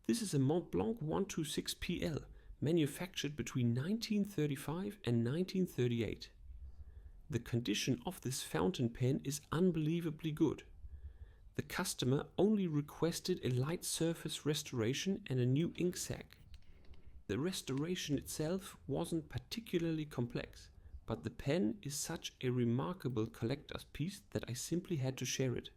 This is a Montblanc 126PL, manufactured between 1935 and 1938. The condition of this fountain pen is unbelievably good. The customer only requested a light surface restoration and a new ink sac. The restoration itself wasn't particularly complex, but the pen is such a remarkable collector's piece that I simply had to share it.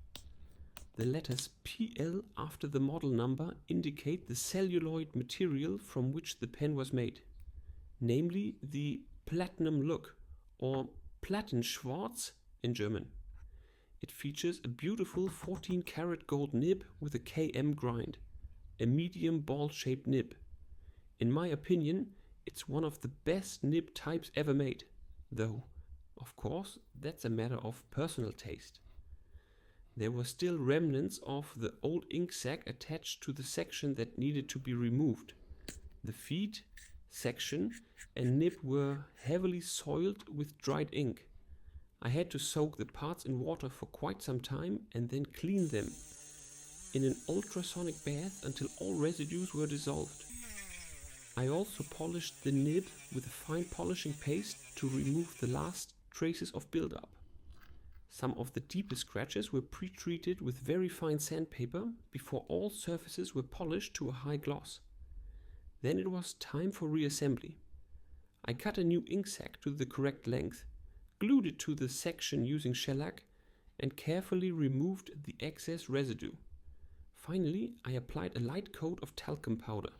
The letters PL after the model number indicate the celluloid material from which the pen was made, namely the platinum look, or Plattenschwarz in German. It features a beautiful 14-karat gold nib with a KM grind, a medium ball-shaped nib. In my opinion, it's one of the best nib types ever made, though, of course, that's a matter of personal taste. There were still remnants of the old ink sac attached to the section that needed to be removed. The feed section and nib were heavily soiled with dried ink. I had to soak the parts in water for quite some time and then clean them in an ultrasonic bath until all residues were dissolved. I also polished the nib with a fine polishing paste to remove the last traces of buildup. Some of the deepest scratches were pre-treated with very fine sandpaper before all surfaces were polished to a high gloss. Then it was time for reassembly. I cut a new ink sac to the correct length, glued it to the section using shellac, and carefully removed the excess residue. Finally, I applied a light coat of talcum powder.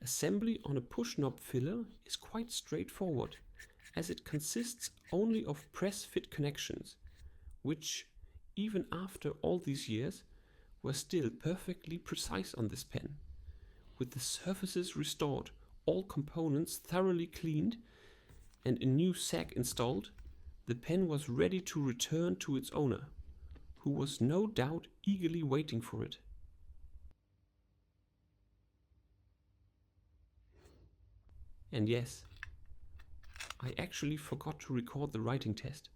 Assembly on a push knob filler is quite straightforward, as it consists only of press-fit connections, which, even after all these years, were still perfectly precise on this pen. With the surfaces restored, all components thoroughly cleaned, and a new sac installed, the pen was ready to return to its owner, who was no doubt eagerly waiting for it. And yes, I actually forgot to record the writing test.